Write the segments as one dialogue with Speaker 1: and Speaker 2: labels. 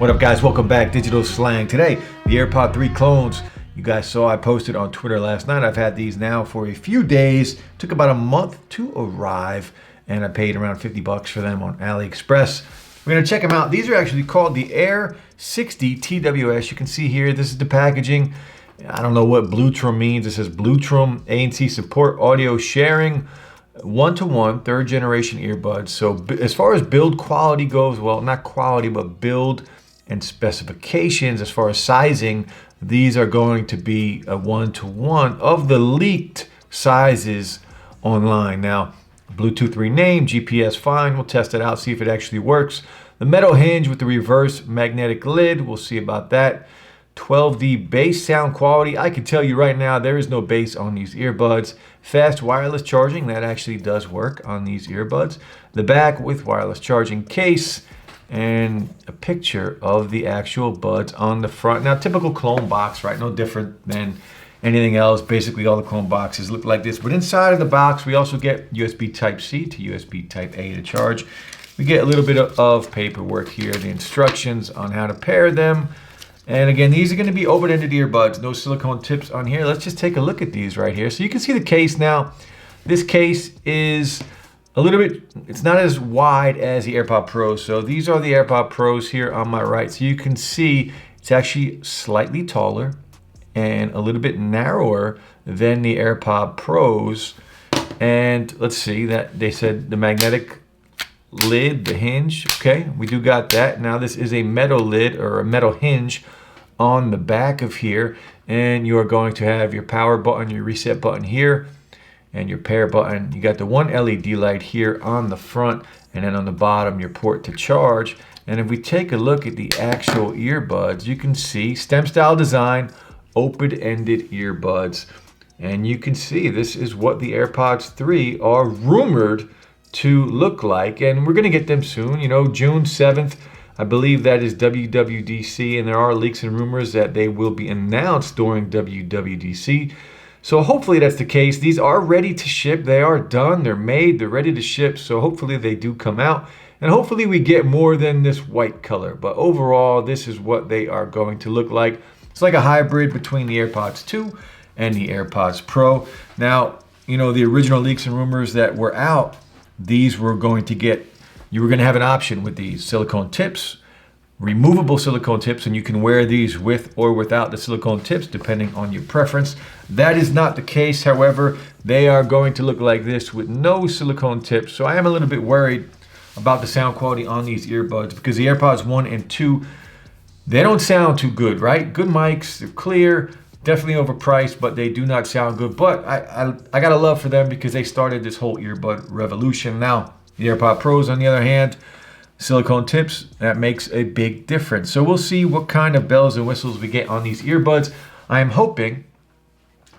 Speaker 1: What up, guys? Welcome back. Digital Slang. Today, the AirPod 3 clones. You guys saw I posted on Twitter last night. I've had these now for a few days. Took about a month to arrive, and I paid around 50 bucks for them on AliExpress. We're gonna check them out. These are actually called the Air 60 TWS. You can see here, this is the packaging. I don't know what Bluetooth means. It says Bluetooth ANC support audio sharing. 1-to-1 third generation earbuds. So as far as build quality goes, well, not quality, but build and specifications as far as sizing, these are going to be a 1-to-1 of the leaked sizes online. Now, Bluetooth renamed, GPS fine. We'll test it out, see if it actually works. The metal hinge with the reverse magnetic lid, we'll see about that. 12D bass sound quality. I can tell you right now, there is no bass on these earbuds. Fast wireless charging, that actually does work on these earbuds. The back with wireless charging case, and a picture of the actual buds on the front. Now, typical clone box, right? No different than anything else. Basically, all the clone boxes look like this. But inside of the box, we also get USB Type-C to USB Type-A to charge. We get a little bit of paperwork here, the instructions on how to pair them. And again, these are going to be open-ended earbuds, no silicone tips on here. Let's just take a look at these right here. So you can see the case now. This case is a little bit, it's not as wide as the AirPod Pros. So these are the AirPod Pros here on my right. So you can see it's actually slightly taller and a little bit narrower than the AirPod Pros. And let's see that they said the magnetic lid, the hinge. Okay, we do got that. Now this is a metal lid or a metal hinge on the back of here. And you are going to have your power button, your reset button here, and your pair button. You got the one LED light here on the front, and then on the bottom your port to charge. And if we take a look at the actual earbuds, you can see stem style design, open-ended earbuds. And you can see this is what the AirPods 3 are rumored to look like, and we're gonna get them soon. You know, June 7th, I believe that is WWDC, and there are leaks and rumors that they will be announced during WWDC. So hopefully that's the case. These are ready to ship. They are done. They're made. They're ready to ship. So hopefully they do come out. And hopefully we get more than this white color. But overall, this is what they are going to look like. It's like a hybrid between the AirPods 2 and the AirPods Pro. Now, you know, the original leaks and rumors that were out, these were going to get, you were going to have an option with these silicone tips, removable silicone tips, and you can wear these with or without the silicone tips depending on your preference. That is not the case. However, they are going to look like this with no silicone tips. So I am a little bit worried about the sound quality on these earbuds because the AirPods 1 and 2, they don't sound too good, right? Good mics, they're clear, definitely overpriced, but they do not sound good. But I got a love for them because they started this whole earbud revolution. Now, the AirPod Pros, on the other hand, silicone tips, that makes a big difference. So we'll see what kind of bells and whistles we get on these earbuds. I am hoping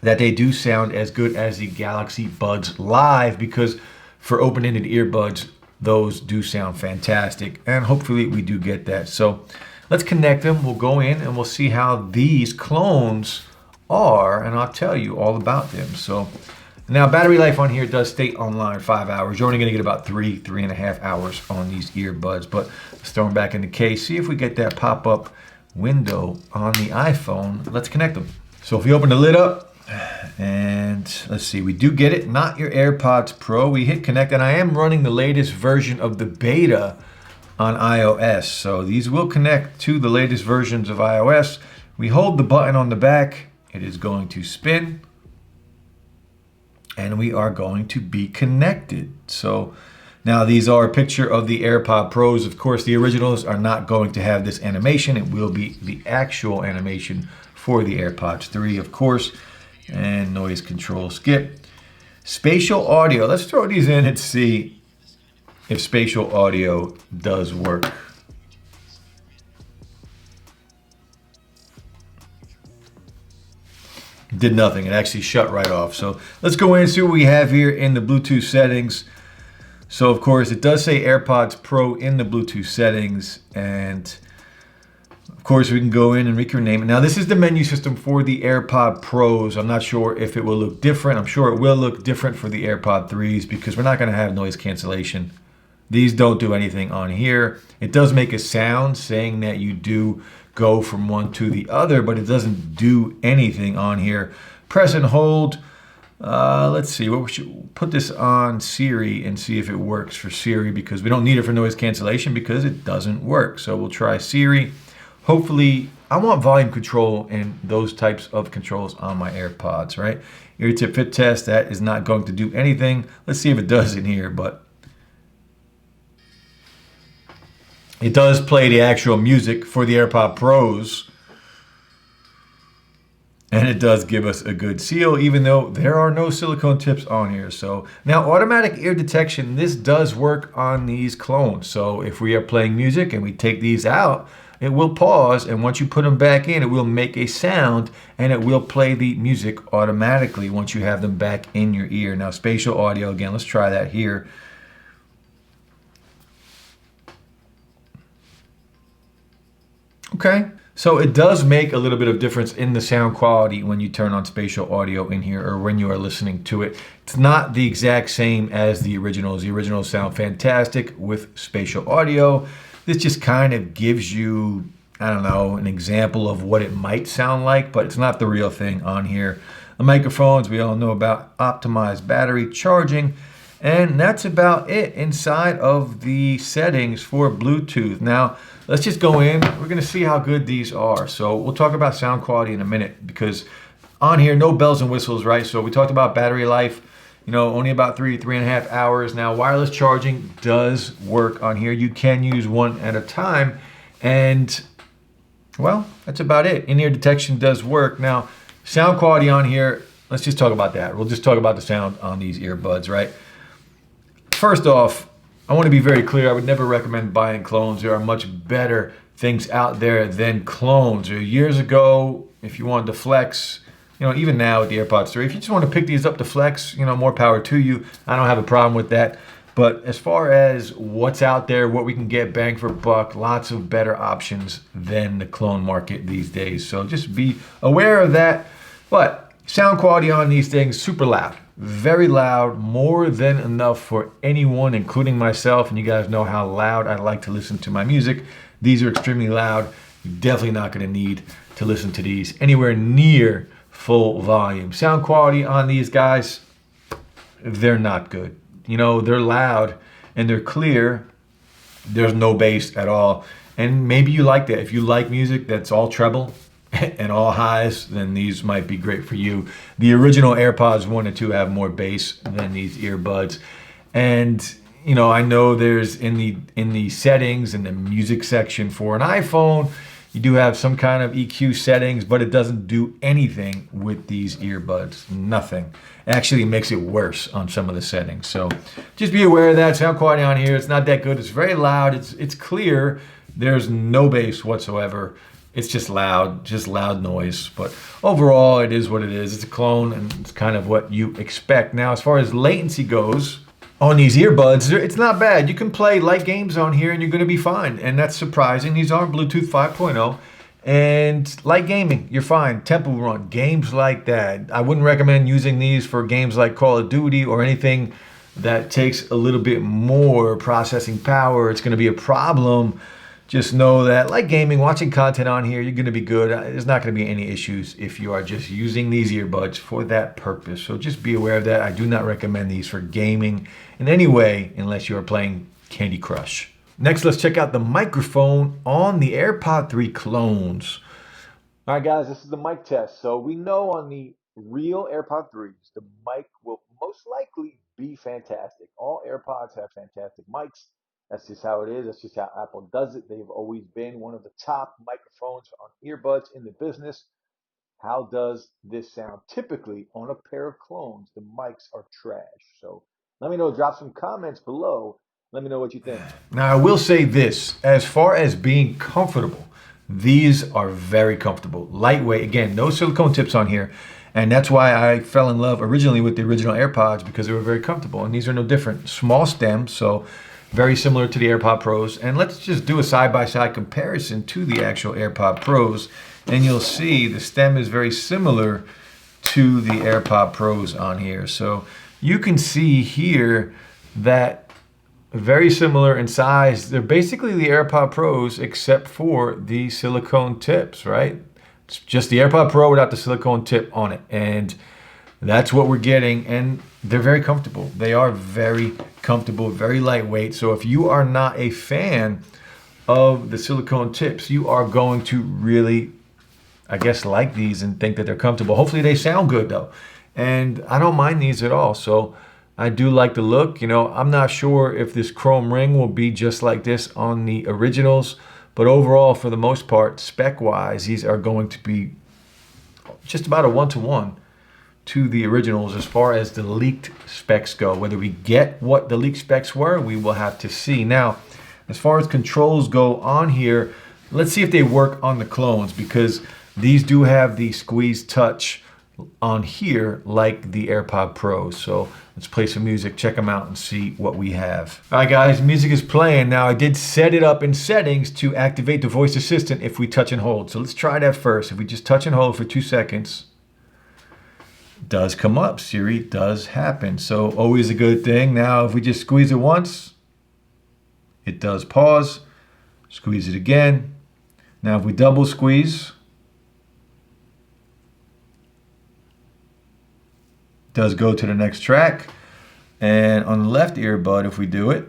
Speaker 1: that they do sound as good as the Galaxy Buds Live, because for open-ended earbuds, those do sound fantastic. And hopefully we do get that. So let's connect them. We'll go in and we'll see how these clones are, and I'll tell you all about them. So now, battery life on here does state online 5 hours. You're only gonna get about 3.5 hours on these earbuds, but let's throw them back in the case. See if we get that pop-up window on the iPhone. Let's connect them. So if we open the lid up, and let's see, we do get it, not your AirPods Pro. We hit connect, and I am running the latest version of the beta on iOS. So these will connect to the latest versions of iOS. We hold the button on the back, it is going to spin, and we are going to be connected. So now these are a picture of the AirPod Pros. Of course, the originals are not going to have this animation. It will be the actual animation for the AirPods 3, of course. And noise control skip. Spatial audio. Let's throw these in and see if spatial audio does work. Did nothing. It actually shut right off. So let's go in and see what we have here in the Bluetooth settings. So of course it does say AirPods Pro in the Bluetooth settings, and of course we can go in and rename it. Now this is the menu system for the AirPod Pros. I'm not sure if it will look different. I'm sure it will look different for the AirPod 3s because we're not going to have noise cancellation. These don't do anything on here. It does make a sound saying that you do go from one to the other, but it doesn't do anything on here. Press and hold. Let's see, we should put this on Siri and see if it works for Siri, because we don't need it for noise cancellation because it doesn't work. So we'll try Siri. Hopefully, I want volume control and those types of controls on my AirPods, right? Ear tip fit test, that is not going to do anything. Let's see if it does in here, but it does play the actual music for the AirPod Pros. And it does give us a good seal, even though there are no silicone tips on here. So now automatic ear detection, this does work on these clones. So if we are playing music and we take these out, it will pause. And once you put them back in, it will make a sound and it will play the music automatically once you have them back in your ear. Now spatial audio, again, let's try that here. Okay. So it does make a little bit of difference in the sound quality when you turn on spatial audio in here or when you are listening to it. It's not the exact same as the originals. The originals sound fantastic with spatial audio. This just kind of gives you, I don't know, an example of what it might sound like, but it's not the real thing on here. The microphones, we all know about optimized battery charging. And that's about it inside of the settings for Bluetooth. Now, let's just go in. We're going to see how good these are. So we'll talk about sound quality in a minute, because on here, no bells and whistles, right? So we talked about battery life, only about 3.5 hours. Now, wireless charging does work on here. You can use one at a time. And, well, that's about it. In-ear detection does work. Now, sound quality on here, let's just talk about that. We'll just talk about the sound on these earbuds, right? First off, I want to be very clear. I would never recommend buying clones. There are much better things out there than clones. Years ago, if you wanted to flex, even now with the AirPods 3, if you just want to pick these up to flex, more power to you. I don't have a problem with that. But as far as what's out there, what we can get bang for buck, lots of better options than the clone market these days. So just be aware of that. But sound quality on these things, super loud. Very loud, more than enough for anyone, including myself. And you guys know how loud I like to listen to my music. These are extremely loud. You're definitely not going to need to listen to these anywhere near full volume. Sound quality on these guys, they're not good. They're loud and they're clear. There's no bass at all. And maybe you like that. If you like music that's all treble and all highs, then these might be great for you. The original AirPods 1 and 2 have more bass than these earbuds. And I know there's in the settings in the music section for an iPhone, you do have some kind of EQ settings, but it doesn't do anything with these earbuds. Nothing. Actually makes it worse on some of the settings. So just be aware of that. Sound quality on here, it's not that good. It's very loud. It's clear. There's no bass whatsoever. It's just loud noise. But overall, it is what it is. It's a clone, and it's kind of what you expect. Now, as far as latency goes, on these earbuds, it's not bad. You can play light games on here, and you're going to be fine. And that's surprising. These are Bluetooth 5.0. And light gaming, you're fine. Temple Run, games like that. I wouldn't recommend using these for games like Call of Duty or anything that takes a little bit more processing power. It's going to be a problem. Just know that, like gaming, watching content on here, you're going to be good. There's not going to be any issues if you are just using these earbuds for that purpose. So just be aware of that. I do not recommend these for gaming in any way unless you are playing Candy Crush. Next, let's check out the microphone on the AirPod 3 clones. All right, guys, this is the mic test. So we know on the real AirPod 3s, the mic will most likely be fantastic. All AirPods have fantastic mics. That's just how it is. That's just how Apple does it. They've always been one of the top microphones on earbuds in the business. How does this sound typically on a pair of clones? The mics are trash. So let me know. Drop some comments below. Let me know what you think. Now, I will say this. As far as being comfortable, these are very comfortable. Lightweight. Again, no silicone tips on here. And that's why I fell in love originally with the original AirPods, because they were very comfortable. And these are no different. Small stem, so very similar to the AirPod Pros. And let's just do a side-by-side comparison to the actual AirPod Pros. And you'll see the stem is very similar to the AirPod Pros on here. So you can see here that very similar in size. They're basically the AirPod Pros except for the silicone tips, right? It's just the AirPod Pro without the silicone tip on it. And that's what we're getting. And they're very comfortable. They are very comfortable, very lightweight. So if you are not a fan of the silicone tips, you are going to really, I guess, like these and think that they're comfortable. Hopefully they sound good though. And I don't mind these at all. So I do like the look. You know, I'm not sure if this chrome ring will be just like this on the originals, but overall, for the most part, spec-wise, these are going to be just about a one-to-one to the originals as far as the leaked specs go. Whether we get what the leaked specs were, we will have to see. Now, as far as controls go on here, let's see if they work on the clones, because these do have the squeeze touch on here like the AirPod Pros. So let's play some music, check them out and see what we have. All right guys, music is playing. Now I did set it up in settings to activate the voice assistant if we touch and hold. So let's try that first. If we just touch and hold for 2 seconds, it does come up. Siri does happen. So always a good thing. Now if we just squeeze it once, it does pause. Squeeze it again. Now if we double squeeze, does go to the next track. And on the left earbud, if we do it,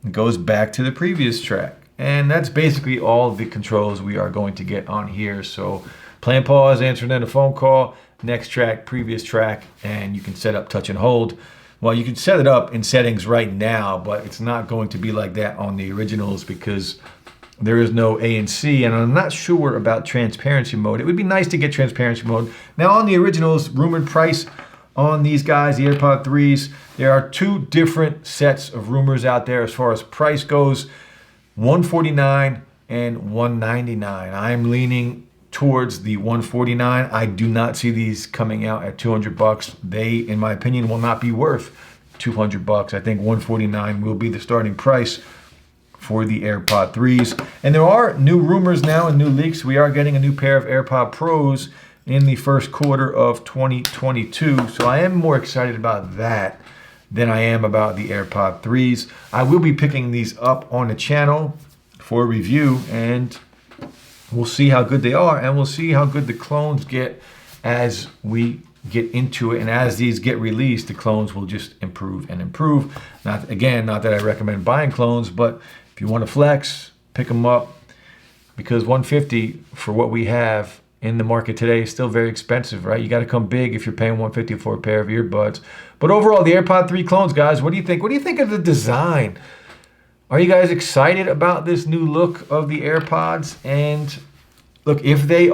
Speaker 1: it goes back to the previous track. And that's basically all the controls we are going to get on here. So play and pause, answering in a phone call, next track, previous track, and you can set up touch and hold. Well, you can set it up in settings right now, but it's not going to be like that on the originals because there is no ANC, and I'm not sure about transparency mode. It would be nice to get transparency mode. Now on the originals, rumored price on these guys, the AirPod 3s, there are 2 different sets of rumors out there as far as price goes, $149 and $199. I am leaning towards the $149. I do not see these coming out at $200. They, in my opinion, will not be worth $200. I think $149 will be the starting price for the AirPod 3s. And there are new rumors now and new leaks. We are getting a new pair of AirPod Pros in the first quarter of 2022. So I am more excited about that than I am about the AirPod 3s. I will be picking these up on the channel for review, and we'll see how good they are, and we'll see how good the clones get as we get into it. And as these get released, the clones will just improve and improve. Not that I recommend buying clones, but if you want to flex, pick them up, because $150 for what we have in the market today is still very expensive, right? You got to come big if you're paying $150 for a pair of earbuds. But overall, the AirPod 3 clones, guys, what do you think? What do you think of the design? Are you guys excited about this new look of the AirPods? And look, if they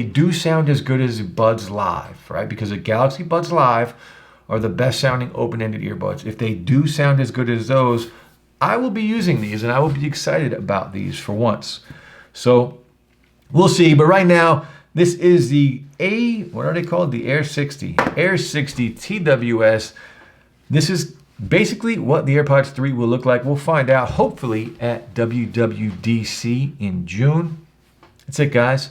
Speaker 1: do sound as good as Buds Live, right? Because the Galaxy Buds Live are the best sounding open-ended earbuds. If they do sound as good as those, I will be using these and I will be excited about these for once. So we'll see. But right now, this is the what are they called? The Air 60 TWS. This is basically what the AirPods 3 will look like. We'll find out hopefully at WWDC in June. That's it, guys.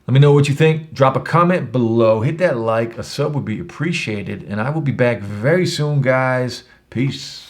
Speaker 1: Let me know what you think. Drop a comment below. Hit that like. A sub would be appreciated. And I will be back very soon, guys. Peace.